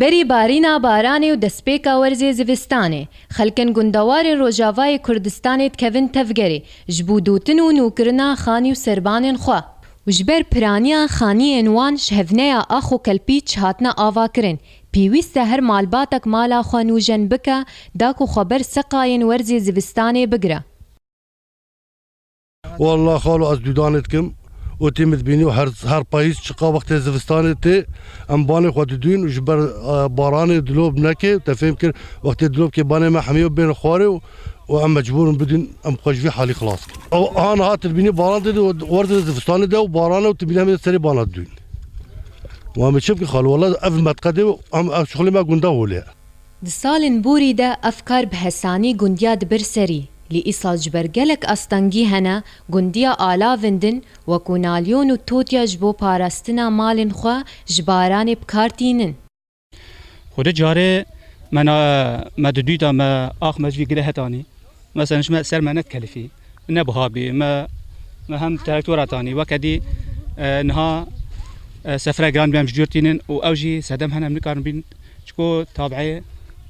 بری بارینا بارانê û destpêka werzê zivistanê, xelkên gundewarên Rojavayê Kurdistanê dikevin tevgerê ji bo dotin û nûkirina xanî û serbanên xwe. û ji ber piraniya xaniyên wan ji hevneya ax û kelpîç hatine avakirin. Pêwîst e her malbatek mala xwe nûjen bike, da ku xweber seqayên werzê zivistanê bigire. والله خالو از دودانت کم و تیمت بینی و هر پاییز چقا وقت زوستانت تی ام بانه خود دوین و جبر باران دلوب نکه تفهم کر وقت دلوب که بانه ما حمیو بین خواره و ام مجبور بدین ام خوشوی حالی خلاص او انا هات بینی باران دی ورد زوستان دی و باران و تبینی هم سری بانات دوین و ام چپ که خالو والله اف متقدی ام شغل ما گنده ولیا Di salên borî de efkar bi hesanî gundiya dibir serî. Lê îsal ji ber gelek astengî hene, gundiya alavên din wekû nalyon û totiya ji bo parastina malên xwe ji baranê bikartînin. Xwedê carê me di dûyda me ax me ji vî gire hetanî. Mesela me ser me nekelifî, ne bihabî, me hem traktора tanî, wekedî niha sefera giran bî em ji cûrtînin û ew jî sedem hene em nikarin bînin çikû tabieyê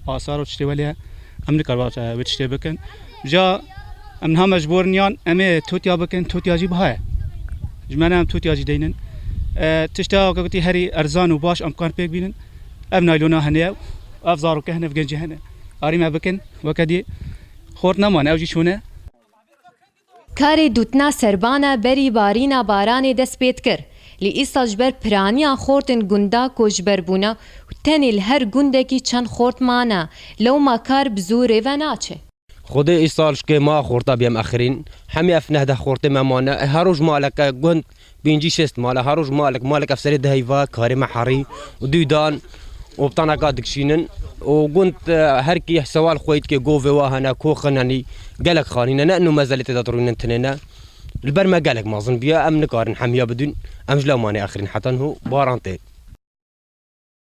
asar û tiştê welê em nikar vê tiştê bikin. Ja em niha mecbûrin yan em ê totiya bikin, totiya jî biha ye. Ji me ne em totiya jî deynin. Tişta wekî herî erzan û baş em kan pêk bînin. Ev naylona hene ye, ev zarokê hene, ev gencî hene. Arî me bikin, wekedî xort nemane, ew jî çûne. Karê dûtina serbana berî barîna baranê dest pê dikir. Lê îsal ji ber piraniya xortên gunda koçberbûna û tenê li her gundekî çend xort mane, lewma kar bi zorê ve naçe. خودê îsal şikê ma xorta bêm exirîn, hemî ev nehdeh xortê me mane, her roj maleke gund pêncî şêst male, her roj malek ev serê diheyva, karê me herî û dûdan û bitaneka dikişînin û gund herkî sewal xwe dike govê we hene, koxin henî gelek xanîne, ne inû mezelê tê de rûnin tinêne. Li ber me gelek mezin bûye, em nikarin hemiya bidin, em ji lewmanê exirîn hetan hû baran tê.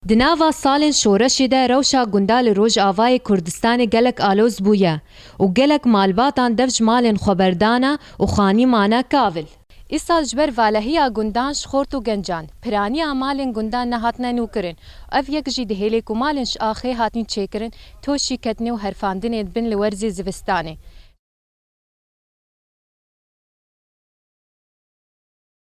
Di nava salên şoreşê de rewşa gunda li Rojavayê Kurdistanê gelek aloz bûye û gelek malbatan dev ji malên xwe berdane û xanî mane kavil. Îsal ji ber valehiya gundan ji xort û gencan, piraniya malên gundan nehatine nûkirin. Ev yek jî dihêlê ku malên ji axê hatin çêkirin, toşî ketinê û herfandinê dibin li werzê zivistanê.